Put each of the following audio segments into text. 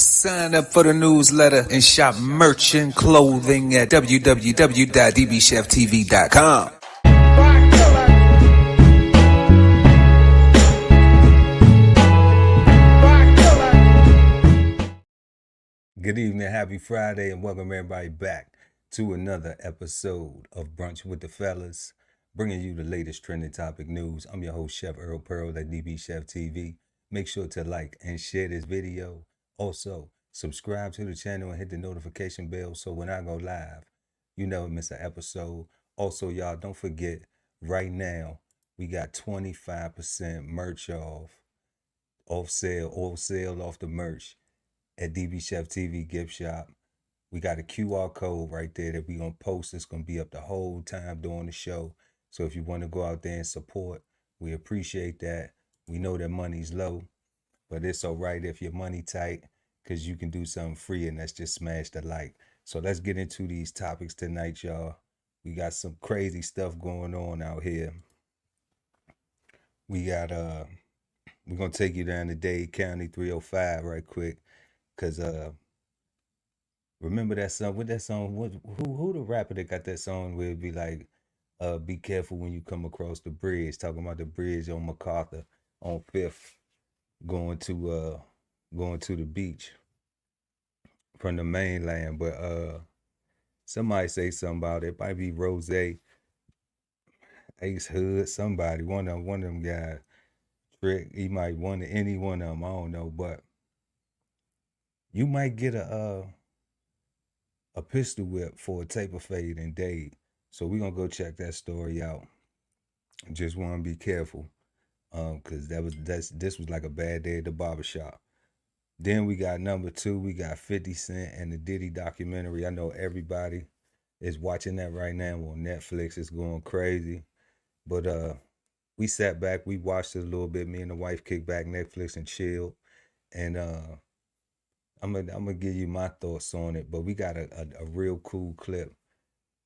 Sign up for the newsletter and shop merch and clothing at www.dbcheftv.com. Good evening, happy Friday, and welcome everybody back to another episode of Brunch with the Fellas, bringing you the latest trending topic news. I'm your host, Chef Erol Pearl at DBCHEFTV. Make sure to like and share this video. Also, subscribe to the channel and hit the notification bell so when I go live, you never miss an episode. Also, y'all, don't forget, right now, we got 25% merch off sale off the merch at DB Chef TV gift shop. We got a QR code right there that we're going to post. It's going to be up the whole time during the show. So if you want to go out there and support, we appreciate that. We know that money's low, but it's all right if your money tight, because you can do something free, and that's just smash the like. So let's get into these topics tonight, y'all. We got some crazy stuff going on out here. We got we're gonna take you down to Dade County 305 right quick, cause remember that song? What that song? Who the rapper that got that song where it be like, be careful when you come across the bridge, talking about the bridge on MacArthur on 5th, going to the beach from the mainland. But somebody say something about it. Might be Rose, Ace Hood, somebody, one of them guys. Trick, he might want any one of them, I don't know, but you might get a pistol whip for a taper fade in Dade. So we're gonna go check that story out. Just want to be careful, because this was like a bad day at the barbershop. Then we got number 2, we got 50 Cent and the Diddy documentary. I know everybody is watching that right now on Netflix. It's going crazy. But we sat back, we watched it a little bit. Me and the wife kicked back Netflix and chilled. And I'm gonna give you my thoughts on it. But we got a real cool clip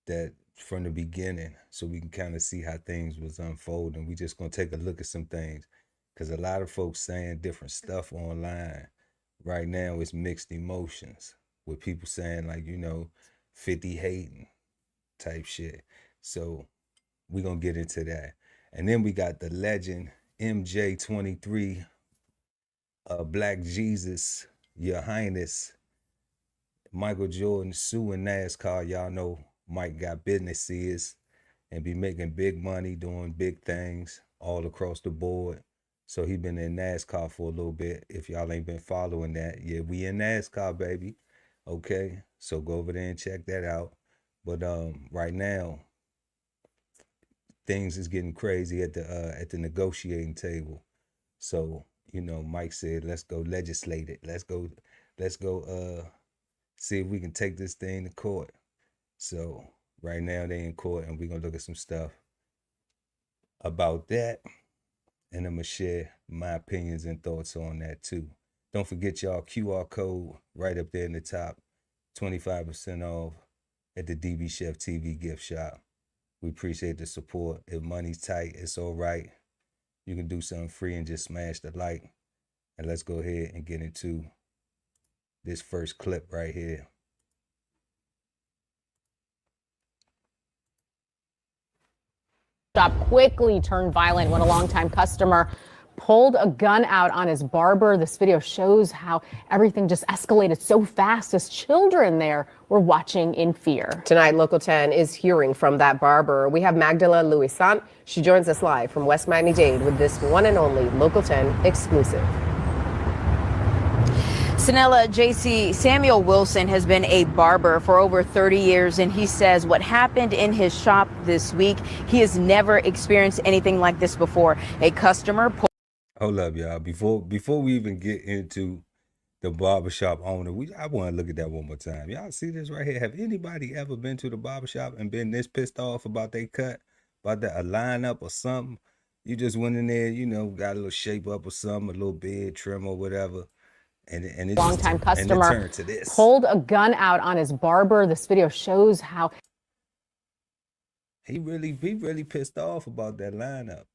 that from the beginning, so we can kind of see how things was unfolding. We just gonna take a look at some things, because a lot of folks saying different stuff online right now. It's mixed emotions with people saying, like, 50 hating type shit. So we gonna get into that. And then we got the legend MJ23, Black Jesus, Your Highness, Michael Jordan suing NASCAR. Y'all know Mike got businesses and be making big money, doing big things all across the board. So he been in NASCAR for a little bit. If y'all ain't been following that, yeah, we in NASCAR, baby. Okay, so go over there and check that out. But right now, things is getting crazy at the negotiating table. So, Mike said, let's go legislate it. Let's go see if we can take this thing to court. So right now they in court, and we're gonna look at some stuff about that. And I'm gonna share my opinions and thoughts on that too. Don't forget, y'all, QR code right up there in the top, 25% off at the DB Chef TV gift shop. We appreciate the support. If money's tight, it's all right. You can do something free and just smash the like. And let's go ahead and get into this first clip right here. Shop quickly turned violent when a longtime customer pulled a gun out on his barber. This video shows how everything just escalated so fast as children there were watching in fear. Tonight, Local 10 is hearing from that barber. We have Magdala Louisant. She joins us live from West Miami-Dade with this one and only Local 10 exclusive. Sanella, JC, Samuel Wilson has been a barber for over 30 years, and he says what happened in his shop this week, he has never experienced anything like this before. A customer pulled... Hold up, y'all. Before we even get into the barbershop owner, I want to look at that one more time. Y'all see this right here? Have anybody ever been to the barbershop and been this pissed off about they cut, about a lineup or something? You just went in there, got a little shape up or something, a little beard trim or whatever. And it longtime just, customer and it turned to this. Pulled a gun out on his barber. This video shows how he really pissed off about that lineup.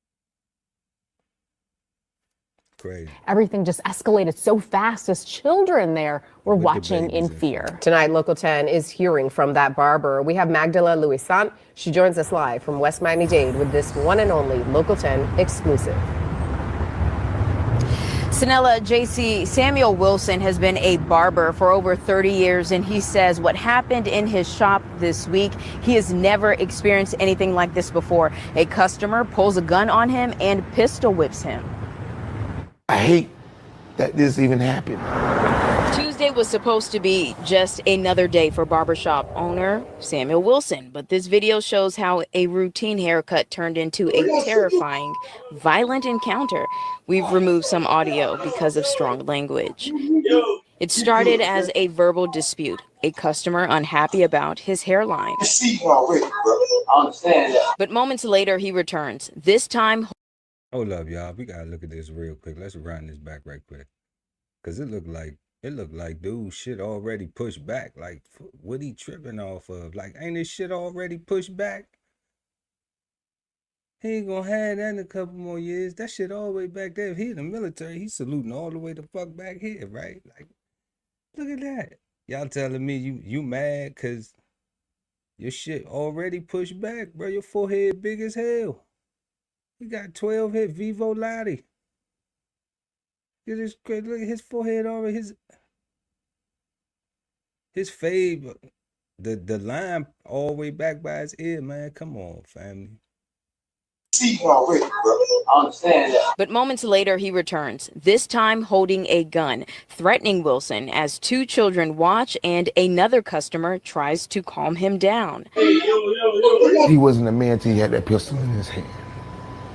Crazy. Everything just escalated so fast as children there were With the watching in babies fear. Tonight, Local 10 is hearing from that barber. We have Magdala Louisant. She joins us live from West Miami-Dade with this one and only Local 10 exclusive. Sanella, JC, Samuel Wilson has been a barber for over 30 years, and he says what happened in his shop this week, he has never experienced anything like this before. A customer pulls a gun on him and pistol whips him. I hate that this even happened. Tuesday was supposed to be just another day for barbershop owner Samuel Wilson, but this video shows how a routine haircut turned into a terrifying, violent encounter. We've removed some audio because of strong language. It started as a verbal dispute, a customer unhappy about his hairline. But moments later, he returns, this time. Hold up, y'all. We gotta look at this real quick. Let's run this back right quick. Cause it looked like dude shit already pushed back. Like, what he tripping off of? Like, ain't this shit already pushed back? He ain't gonna have that in a couple more years. That shit all the way back there. If he in the military, he's saluting all the way the fuck back here, right? Like, look at that. Y'all telling me you mad cause your shit already pushed back, bro. Your forehead big as hell. He got 12 hit Vivo Lottie. Look at his forehead already. His fade, the line all the way back by his ear, man. Come on, family. Already, bro. I understand that. But moments later, he returns, this time holding a gun, threatening Wilson as two children watch and another customer tries to calm him down. He wasn't a man till he had that pistol in his hand.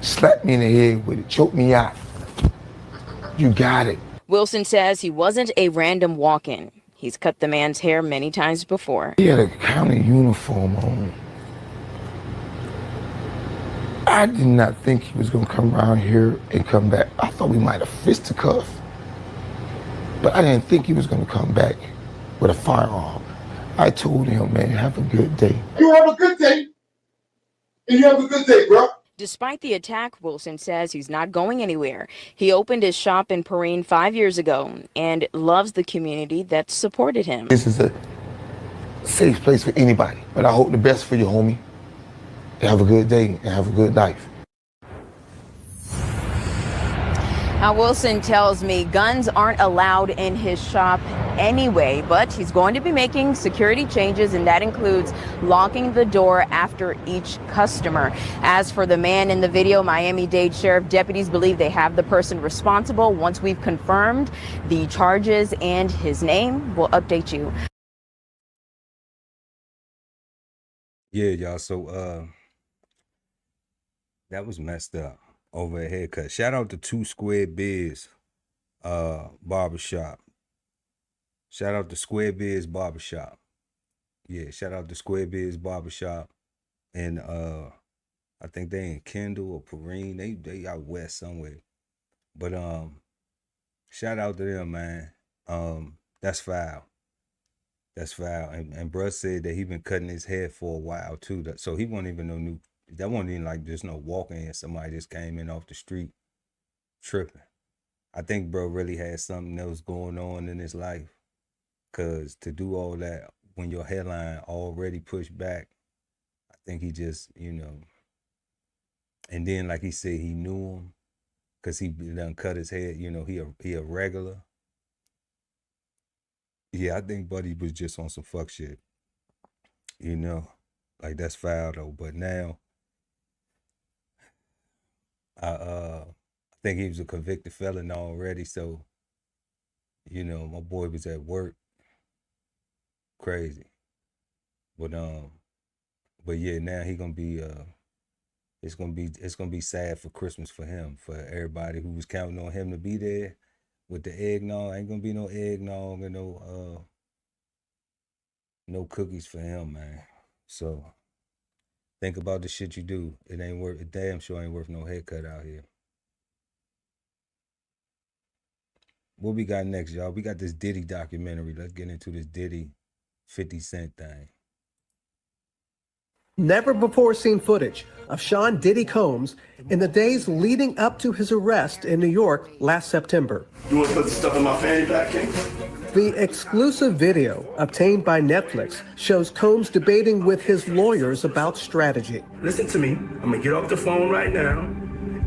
Slapped me in the head with it, choked me out. You got it. Wilson says he wasn't a random walk-in. He's cut the man's hair many times before. He had a county uniform on. I did not think he was gonna come around here and come back. I thought we might have fisticuffed, but I didn't think he was gonna come back with a firearm. I told him, man, have a good day. You have a good day. And you have a good day, bro. Despite the attack, Wilson says he's not going anywhere. He opened his shop in Perrine 5 years ago and loves the community that supported him. This is a safe place for anybody, but I hope the best for you, homie. Have a good day and have a good life. Now, Wilson tells me guns aren't allowed in his shop anyway, but he's going to be making security changes, and that includes locking the door after each customer. As for the man in the video, Miami-Dade Sheriff deputies believe they have the person responsible. Once we've confirmed the charges and his name, we'll update you. Yeah, y'all. So that was messed up over a haircut. Shout out to 2 Square Biz barbershop. Shout out to Square Biz barbershop. Yeah, shout out to Square Biz barbershop. And I think they in Kendall or Perrine. They out west somewhere. But shout out to them, man. That's foul. That's foul. And bruh said that he been cutting his hair for a while too. So he wasn't even no new. That wasn't even like just no walking in. Somebody just came in off the street tripping. I think bro really had something else going on in his life. Cause to do all that when your hairline already pushed back, I think he just, and then like he said, he knew him cause he done cut his hair. He a regular. Yeah, I think Buddy was just on some fuck shit. Like that's foul though. But now, I think he was a convicted felon already. So, my boy was at work. Crazy. But yeah, now he gonna be it's gonna be sad for Christmas for him, for everybody who was counting on him to be there with the eggnog. Ain't gonna be no eggnog and no cookies for him, man. So think about the shit you do. It damn sure ain't worth no haircut out here. What we got next, y'all? We got this Diddy documentary. Let's get into this Diddy 50 Cent thing. Never before seen footage of Sean Diddy Combs in the days leading up to his arrest in New York last September. You want to put the stuff in my fanny pack, King? The exclusive video obtained by Netflix shows Combs debating with his lawyers about strategy. Listen to me. I'm going to get off the phone right now,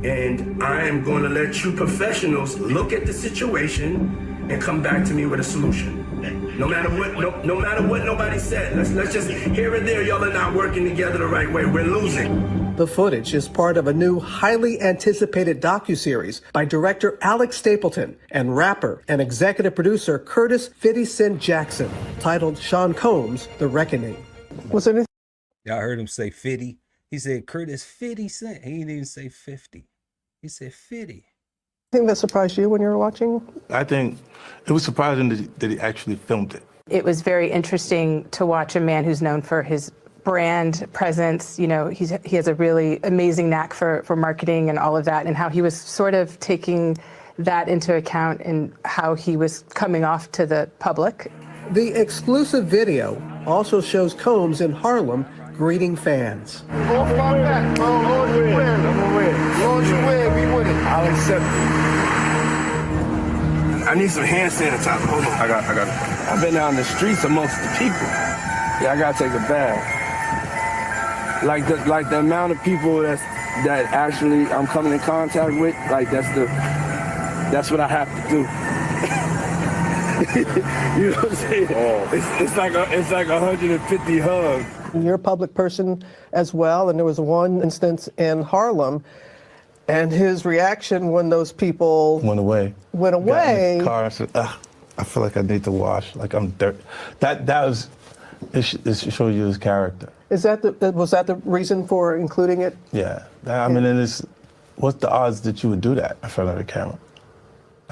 and I am going to let you professionals look at the situation and come back to me with a solution. No matter what, no matter what nobody said. Let's just here and there, y'all are not working together the right way. We're losing. The footage is part of a new, highly anticipated docuseries by director Alex Stapleton and rapper and executive producer Curtis 50 Cent Jackson, titled Sean Combs: The Reckoning. What's anything? Y'all heard him say 50. He said Curtis 50 Cent. He didn't even say 50. He said 50. Anything that surprised you when you were watching? I think it was surprising that he actually filmed it. It was very interesting to watch a man who's known for his brand presence. You know, he has a really amazing knack for marketing and all of that, and how he was sort of taking that into account and how he was coming off to the public. The exclusive video also shows Combs in Harlem greeting fans. Off my back, bro. Lord, you win. I'm gonna win. Lord, you win. We win it. I'll accept it. I need some hand sanitizer. Hold on. I got it. I've been out in the streets amongst the people. Yeah, I gotta take a bath. Like the amount of people that actually I'm coming in contact with, like that's what I have to do. You know what I'm saying? Oh. It's like 150 hugs. You're a public person as well, and there was one instance in Harlem, and his reaction when those people Went away. Got in the car and said, I feel like I need to wash, like I'm dirty. That was, it shows you his character. was that the reason for including it? Yeah. I mean, what's the odds that you would do that in front of the camera?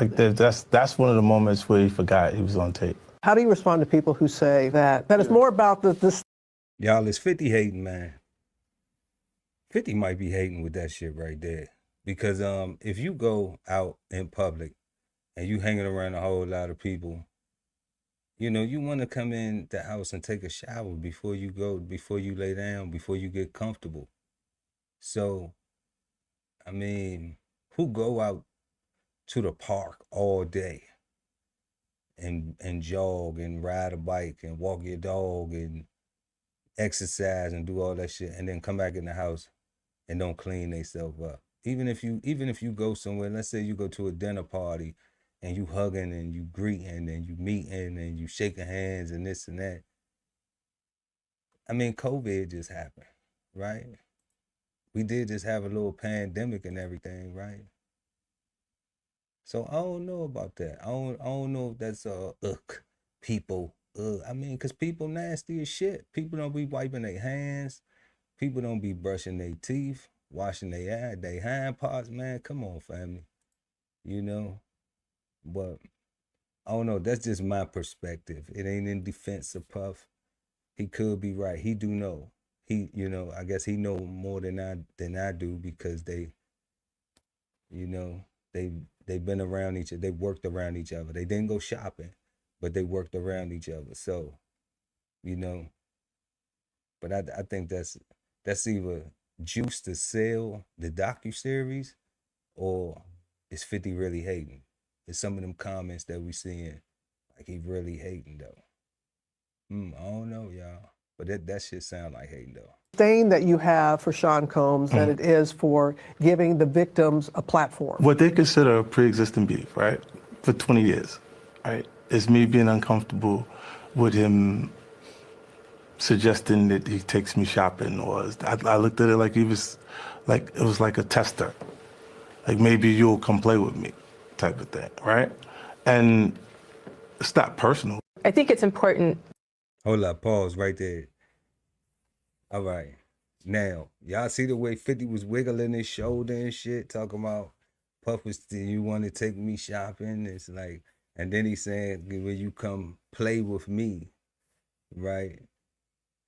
Like that's one of the moments where he forgot he was on tape. How do you respond to people who say that it's more about this? Y'all, it's 50 hating, man. 50 might be hating with that shit right there. Because if you go out in public and you hanging around a whole lot of people, you know, you want to come in the house and take a shower before you lay down, before you get comfortable. So, I mean, who go out to the park all day and jog and ride a bike and walk your dog and exercise and do all that shit and then come back in the house and don't clean themselves up? Even if you go somewhere, let's say you go to a dinner party and you hugging and you greeting and you meeting and you shaking hands and this and that. I mean, COVID just happened, right? We did just have a little pandemic and everything, right? So I don't know about that. I don't know if that's people. I mean, because people nasty as shit. People don't be wiping their hands. People don't be brushing their teeth, washing their hand parts, man. Come on, family. You know? But I don't know. That's just my perspective. It ain't in defense of Puff. He could be right. He do know. He, you know, I guess he know more than I do because they, you know, they've been around each other. They worked around each other. They didn't go shopping, but they worked around each other. So, you know, but I think that's either juice to sell the docuseries or is 50 really hating? It's some of them comments that we seeing like he really hating though. I don't know, y'all. But that shit sound like hating though. Disdain that you have for Sean Combs than it is for giving the victims a platform. What they consider a pre-existing beef, right, for 20 years, right, is me being uncomfortable with him suggesting that he takes me shopping, or I looked at it like it was like a tester, like maybe you'll come play with me, type of thing, right? And it's not personal. I think it's important. Hold up, pause right there. All right. Now, y'all see the way 50 was wiggling his shoulder and shit, talking about Puff was, you want to take me shopping? It's like, and then he said, will you come play with me? Right?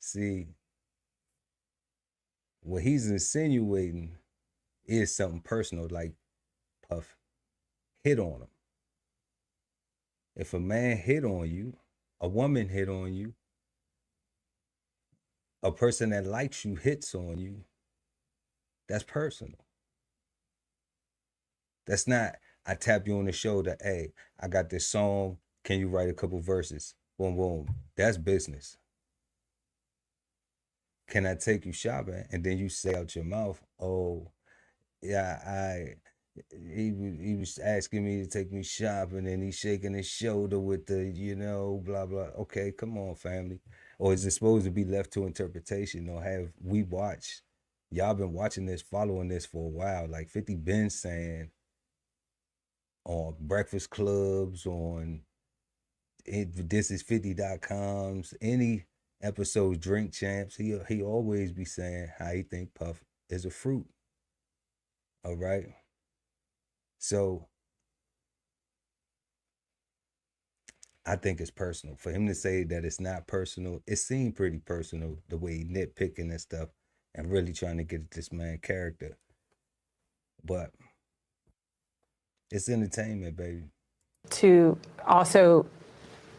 See, what he's insinuating is something personal, like Puff hit on him. If a man hit on you, a woman hit on you, A person that likes you hits on you, that's personal. That's not, I tap you on the shoulder, hey, I got this song, can you write a couple verses? Boom, boom. That's business. Can I take you shopping? And then you say out your mouth, oh, yeah, he was asking me to take me shopping and he's shaking his shoulder with the, blah, blah. Okay, come on, family. Or is it supposed to be left to interpretation? Or have we watched, y'all been watching this, following this for a while, like 50 been saying on Breakfast Clubs, on thisis50.coms, any episodes, Drink Champs, he always be saying how he think Puff is a fruit. All right. So I think it's personal. For him to say that it's not personal, it seemed pretty personal, the way he nitpicking and stuff and really trying to get at this man's character. But it's entertainment, baby. To also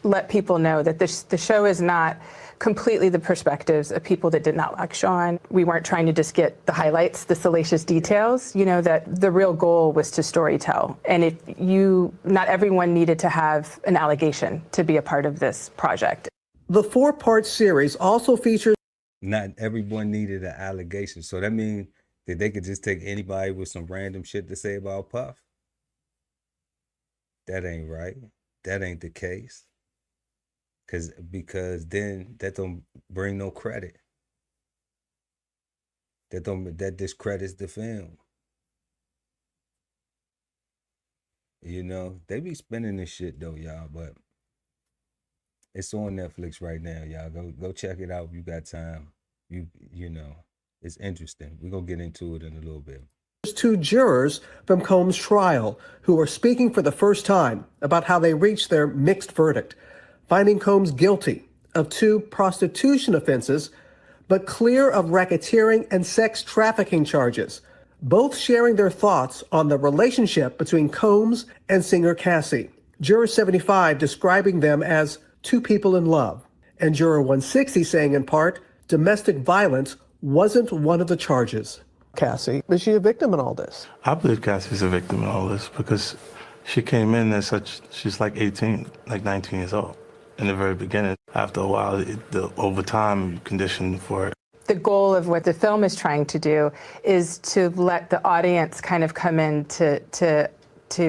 let people know that the show is not completely the perspectives of people that did not like Sean. We weren't trying to just get the highlights, the salacious details, that the real goal was to storytell. And not everyone needed to have an allegation to be a part of this project. The 4-part series also features. Not everyone needed an allegation. So that means that they could just take anybody with some random shit to say about Puff. That ain't right. That ain't the case. Because then that don't bring no credit. That discredits the film. They be spinning this shit though, y'all, but it's on Netflix right now, y'all. Go check it out if you got time. It's interesting. We're gonna get into it in a little bit. There's 2 jurors from Combs' trial who are speaking for the first time about how they reached their mixed verdict, finding Combs guilty of 2 prostitution offenses, but clear of racketeering and sex trafficking charges, both sharing their thoughts on the relationship between Combs and singer Cassie. Juror 75 describing them as 2 people in love, and Juror 160 saying in part, domestic violence wasn't one of the charges. Cassie, is she a victim in all this? I believe Cassie's a victim in all this because she came in she's like 18, like 19 years old in the very beginning. After a while, over time, you condition for it. The goal of what the film is trying to do is to let the audience kind of come in to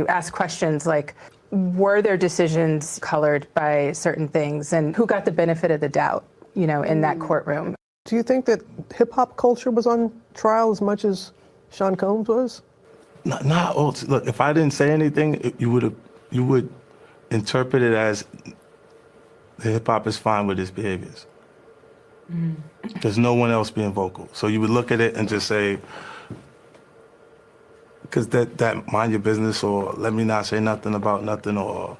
ask questions like, were their decisions colored by certain things, and who got the benefit of the doubt, in that courtroom? Do you think that hip-hop culture was on trial as much as Sean Combs was? Not all. Look, if I didn't say anything, you would interpret it as the hip-hop is fine with his behaviors. There's no one else being vocal. So you would look at it and just say, because that mind your business, or let me not say nothing about nothing, or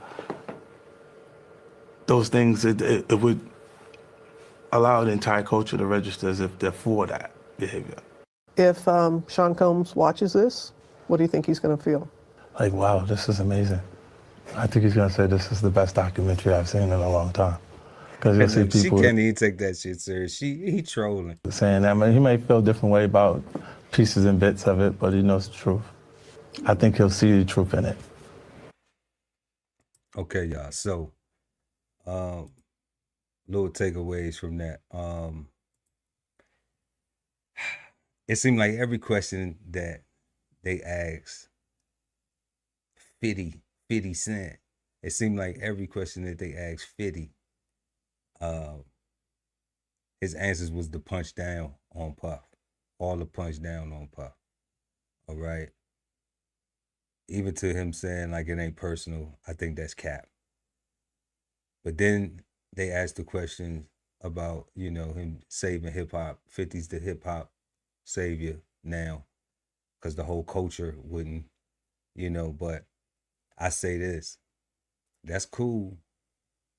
those things, it would allow the entire culture to register as if they're for that behavior. If Sean Combs watches this, what do you think he's going to feel? Like, wow, this is amazing. I think he's going to say this is the best documentary I've seen in a long time. Because you'll see people. She can't even take that shit serious. He trolling. Saying that, he may feel a different way about pieces and bits of it, but he knows the truth. I think he'll see the truth in it. Okay, y'all. So, little takeaways from that. It seemed like every question that they asked 50 Cent, it seemed like every question that they asked 50, his answers was the punch down on Puff. All the punch down on Puff. All right. Even to him saying like it ain't personal, I think that's cap. But then they asked the question about, him saving hip hop. 50's the hip hop savior now, because the whole culture wouldn't, but I say this, that's cool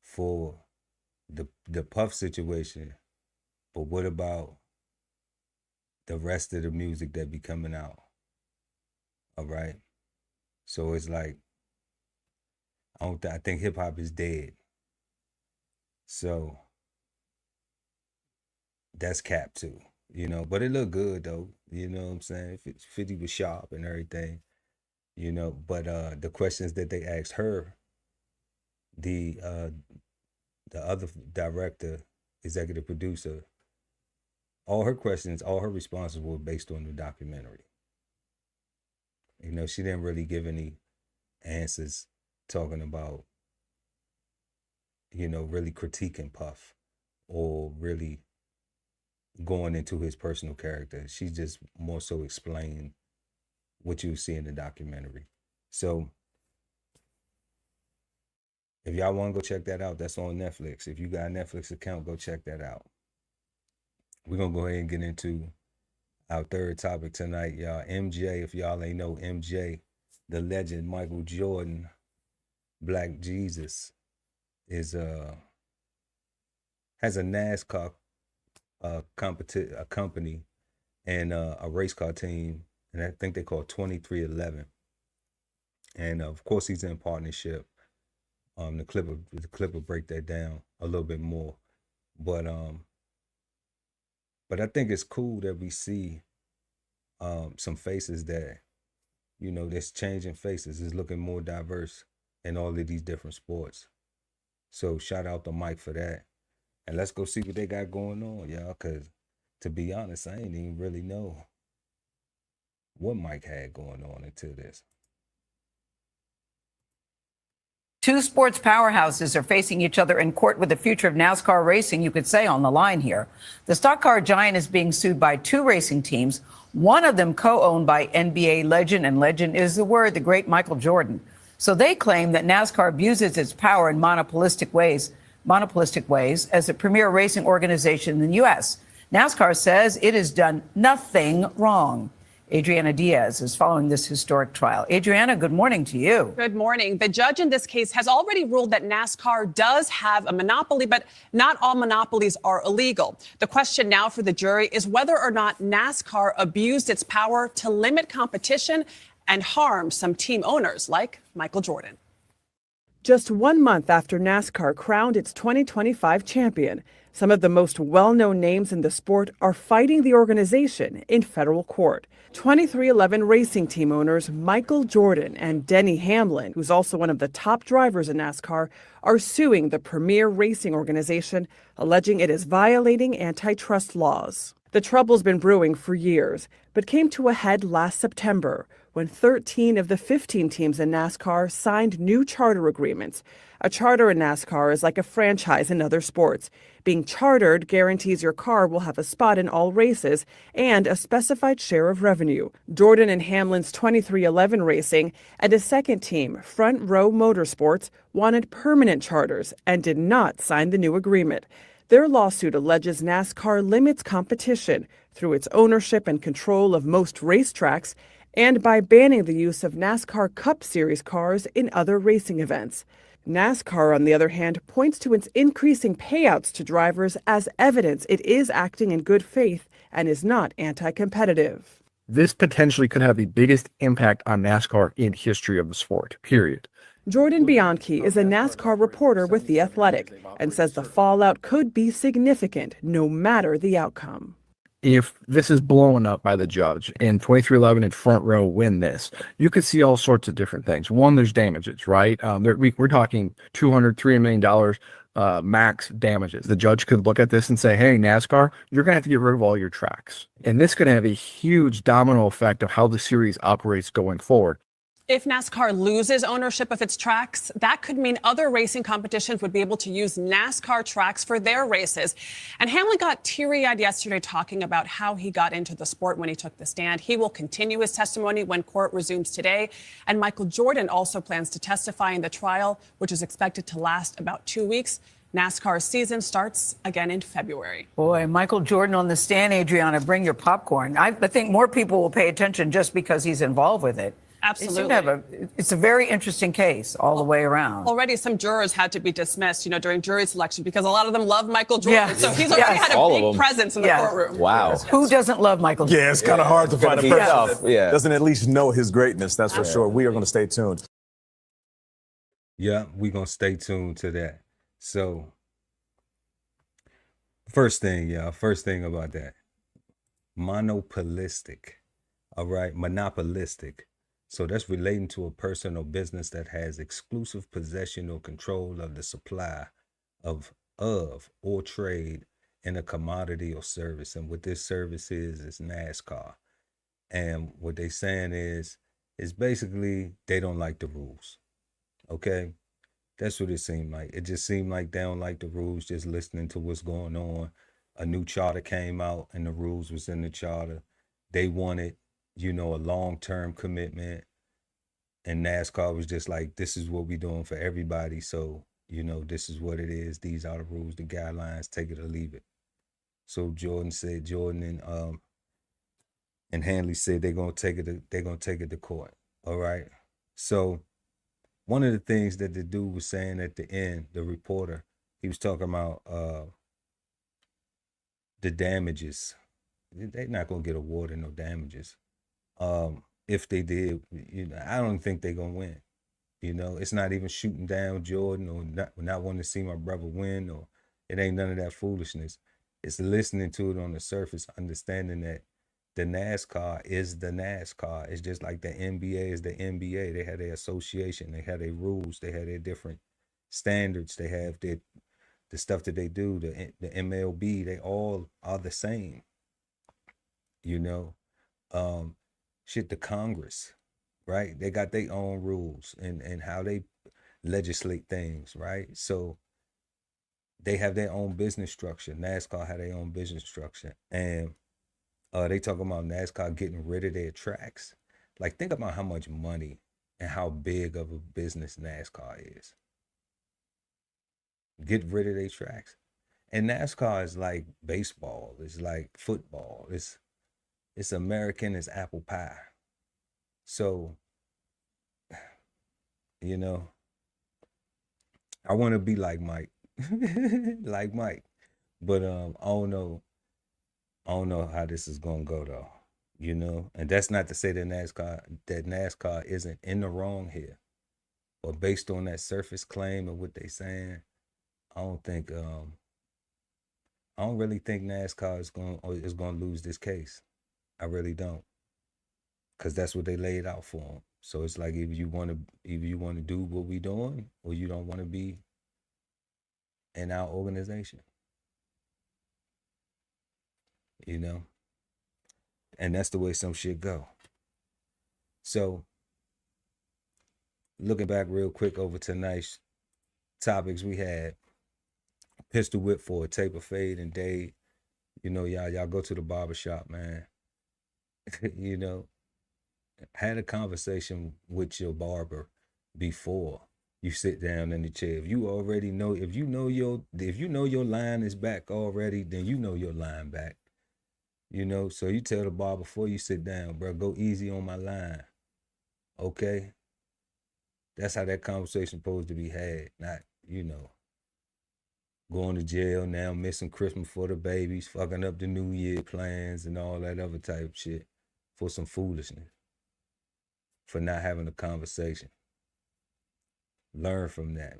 for the Puff situation, but what about the rest of the music that be coming out? All right. So it's like, I think hip hop is dead. So that's cap too, you know. But it looked good though, you know what I'm saying? 50 was sharp and everything, you know. But the questions that they asked her, the other director, executive producer, all her questions, all her responses were based on the documentary. You know, she didn't really give any answers talking about, you know, really critiquing Puff or really going into his personal character. She just more so explained what you see in the documentary. So if y'all want to go check that out, that's on Netflix. If you got a Netflix account, go check that out. We're going to go ahead and get into our third topic tonight, y'all. MJ, if y'all ain't know MJ, the legend Michael Jordan, Black Jesus, is has a NASCAR company and a race car team, and I think they call 2311. And of course, he's in partnership. The clip will break that down a little bit more, but I think it's cool that we see some faces that, you know, that's changing faces, is looking more diverse in all of these different sports. So shout out to Mike for that. And let's go see what they got going on, y'all, because to be honest, I ain't even really know what Mike had going on until this. Two sports powerhouses are facing each other in court with the future of NASCAR racing, you could say, on the line here. The stock car giant is being sued by two racing teams, one of them co-owned by NBA legend, and legend is the word, the great Michael Jordan. So they claim that NASCAR abuses its power in monopolistic ways as a premier racing organization in the U.S. NASCAR says it has done nothing wrong. Adriana Diaz is following this historic trial. Adriana, good morning to you. Good morning. The judge in this case has already ruled that NASCAR does have a monopoly, but not all monopolies are illegal. The question now for the jury is whether or not NASCAR abused its power to limit competition and harm some team owners like Michael Jordan. Just 1 month after NASCAR crowned its 2025 champion, some of the most well-known names in the sport are fighting the organization in federal court. 2311 racing team owners Michael Jordan and Denny Hamlin, who's also one of the top drivers in NASCAR, are suing the premier racing organization, alleging it is violating antitrust laws. The trouble's been brewing for years, but came to a head last September when 13 of the 15 teams in NASCAR signed new charter agreements. A charter in NASCAR is like a franchise in other sports. Being chartered guarantees your car will have a spot in all races and a specified share of revenue. Jordan and Hamlin's 2311 Racing and a second team, Front Row Motorsports, wanted permanent charters and did not sign the new agreement. Their lawsuit alleges NASCAR limits competition through its ownership and control of most racetracks and by banning the use of NASCAR Cup Series cars in other racing events. NASCAR, on the other hand, points to its increasing payouts to drivers as evidence it is acting in good faith and is not anti-competitive. This potentially could have the biggest impact on NASCAR in history of the sport, period. Jordan Bianchi is a NASCAR reporter with The Athletic and says the fallout could be significant no matter the outcome. If this is blown up by the judge and 2311 and Front Row win this, you could see all sorts of different things. One, there's damages, right? We're talking $200, $300 million max damages. The judge could look at this and say, hey, NASCAR, you're going to have to get rid of all your tracks. And this could have a huge domino effect of how the series operates going forward. If NASCAR loses ownership of its tracks, that could mean other racing competitions would be able to use NASCAR tracks for their races. And Hamlin got teary-eyed yesterday talking about how he got into the sport when he took the stand. He will continue his testimony when court resumes today. And Michael Jordan also plans to testify in the trial, which is expected to last about 2 weeks. NASCAR's season starts again in February. Boy, Michael Jordan on the stand, Adriana, bring your popcorn. I think more people will pay attention just because he's involved with it. Absolutely. It's a very interesting case all the way around. Already some jurors had to be dismissed, during jury selection because a lot of them love Michael Jordan. Yes. So he's already had a big presence in the courtroom. Wow. Who doesn't love Michael Jordan? Yeah, it's kind of hard to find a person that doesn't at least know his greatness. That's for sure. We are going to stay tuned. Yeah, we're going to stay tuned to that. So First thing, y'all. First thing about that. Monopolistic. All right. Monopolistic. So that's relating to a person or business that has exclusive possession or control of the supply of or trade in a commodity or service. And what this service is NASCAR. And what they saying is basically they don't like the rules. Okay. That's what it seemed like. It just seemed like they don't like the rules, just listening to what's going on. A new charter came out and the rules was in the charter. They wanted, a long-term commitment. And NASCAR was just like, this is what we're doing for everybody. So, this is what it is. These are the rules, the guidelines, take it or leave it. So Jordan and Hanley said they're gonna take it to court. All right. So one of the things that the dude was saying at the end, the reporter, he was talking about the damages. They're not gonna get awarded no damages. If they did, I don't think they're gonna win. It's not even shooting down Jordan or not wanting to see my brother win, or it ain't none of that foolishness. It's listening to it on the surface, understanding that the NASCAR is the NASCAR. It's just like the NBA is the NBA. They have their association, they have their rules, they have their different standards, they have the stuff that they do, the MLB, they all are the same. The Congress, right? They got their own rules and how they legislate things, right? So they have their own business structure. NASCAR have their own business structure. And they talking about NASCAR getting rid of their tracks. Like, think about how much money and how big of a business NASCAR is. Get rid of their tracks. And NASCAR is like baseball. It's like football. It's American as apple pie. So, I want to be like Mike. Like Mike. But I don't know how this is gonna go though. And that's not to say that NASCAR isn't in the wrong here. But based on that surface claim and what they saying, I don't really think NASCAR is gonna lose this case. I really don't. Cause that's what they laid out for them. So it's like either you want to do what we doing, or you don't want to be in our organization. And that's the way some shit go. So looking back real quick over tonight's topics, we had pistol whip for a taper fade and day. Y'all go to the barbershop, man. Had a conversation with your barber before you sit down in the chair. If you already know, if you know your line is back already, then you know your line back. So you tell the barber before you sit down, bro, go easy on my line. Okay? That's how that conversation supposed to be had. Not, going to jail now, missing Christmas for the babies, fucking up the New Year plans and all that other type of shit for some foolishness. For not having a conversation. Learn from that.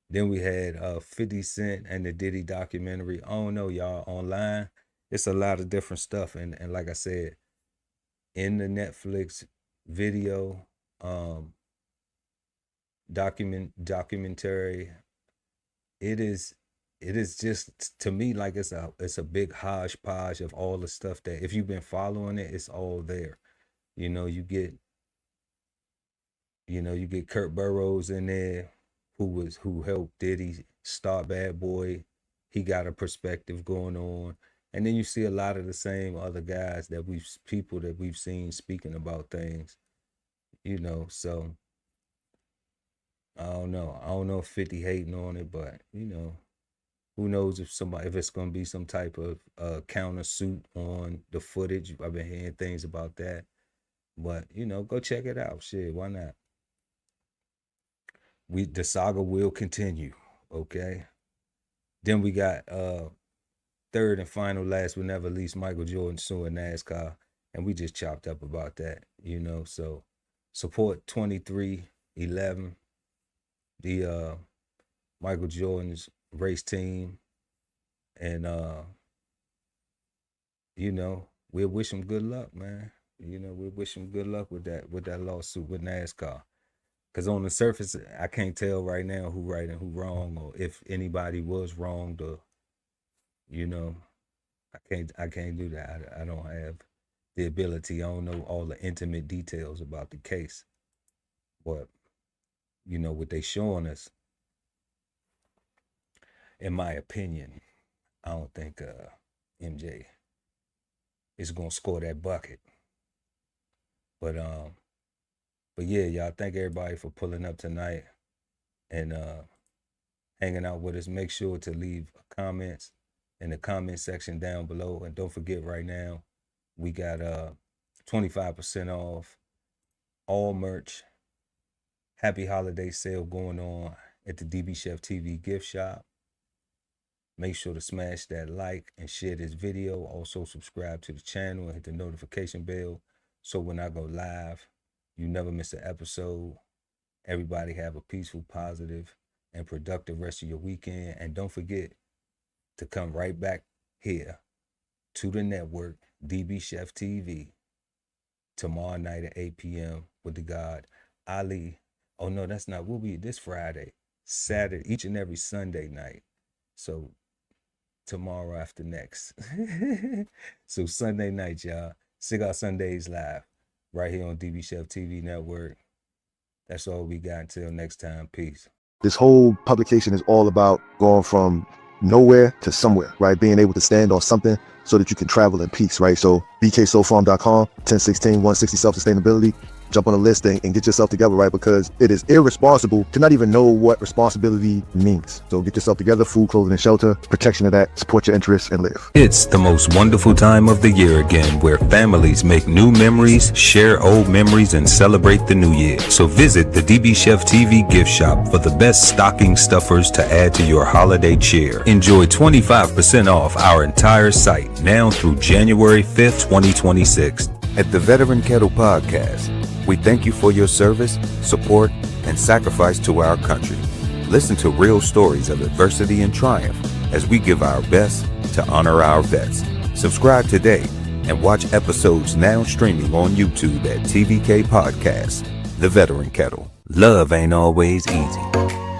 Then we had 50 Cent and the Diddy documentary. I don't know, y'all, online. It's a lot of different stuff. And like I said, in the Netflix video documentary, it is just, to me, like it's a big hodgepodge of all the stuff that, if you've been following it, it's all there. You get Kurt Burrows in there, who helped Diddy start Bad Boy. He got a perspective going on. And then you see a lot of the same other guys people that we've seen speaking about things. So I don't know. I don't know if 50 hating on it, but who knows if it's gonna be some type of counter suit on the footage. I've been hearing things about that. But, go check it out. Shit, why not? The saga will continue, okay? Then we got third and final, last but never least, Michael Jordan suing NASCAR. And we just chopped up about that, So support 2311, the Michael Jordan's race team. And you know, we'll wish him good luck, man. You know, we'll wish him good luck with that lawsuit with NASCAR. Because on the surface, I can't tell right now who right and who wrong, or if anybody was wronged, or, you know, I can't do that. I don't have the ability. I don't know all the intimate details about the case. But, you know, what they showing us, in my opinion, I don't think MJ is gonna score that bucket. But yeah, y'all, thank everybody for pulling up tonight and hanging out with us. Make sure to leave comments in the comment section down below. And don't forget, right now, we got 25% off all merch. Happy holiday sale going on at the DBCHEFTV gift shop. Make sure to smash that like and share this video. Also subscribe to the channel and hit the notification bell so when I go live, you never miss an episode. Everybody have a peaceful, positive, and productive rest of your weekend. And don't forget to come right back here to the network, DBCHEFTV, tomorrow night at 8 p.m. with the God Ali. Oh no, that's not. We'll be this Friday, Saturday, each and every Sunday night. So tomorrow after next. So Sunday night, y'all. Cigar Sundays live right here on DBCHEFTV network. That's all we got until next time. Peace. This whole publication is all about going from nowhere to somewhere, right? Being able to stand on something so that you can travel in peace, right? So bksoulfarm.com, 1016 160 self-sustainability. Jump on the list and get yourself together, right? Because it is irresponsible to not even know what responsibility means. So get yourself together, food, clothing, and shelter, protection of that, support your interests, and live. It's the most wonderful time of the year again, where families make new memories, share old memories, and celebrate the new year. So visit the DBCHEFTV gift shop for the best stocking stuffers to add to your holiday cheer. Enjoy 25% off our entire site now through January 5th, 2026. At the Veteran Kettle Podcast, we thank you for your service, support, and sacrifice to our country. Listen to real stories of adversity and triumph as we give our best to honor our vets. Subscribe today and watch episodes now streaming on YouTube at TVK Podcast, The Veteran Kettle. Love ain't always easy,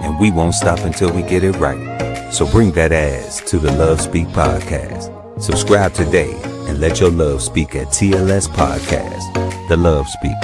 and we won't stop until we get it right. So bring that ass to the Love Speak Podcast. Subscribe today and let your love speak at TLS Podcast, The Love Speak,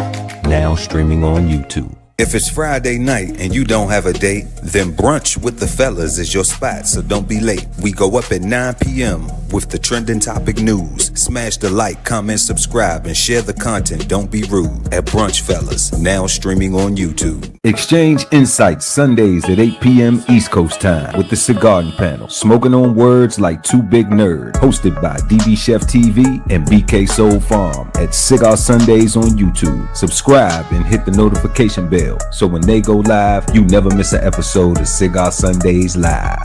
now streaming on YouTube. If it's Friday night and you don't have a date, then Brunch with the Fellas is your spot, so don't be late. We go up at 9 p.m. with the trending topic news. Smash the like, comment, subscribe, and share the content. Don't be rude at Brunch Fellas, now streaming on YouTube. Exchange insights Sundays at 8 p.m. East Coast time with the Cigar Panel, smoking on words like two big nerds, hosted by DBCHEFTV and BK Soul Farm at Cigar Sundays on YouTube. Subscribe and hit the notification bell so when they go live, you never miss an episode of Cigar Sundays Live.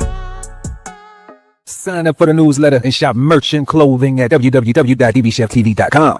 Sign up for the newsletter and shop merch and clothing at www.dbcheftv.com.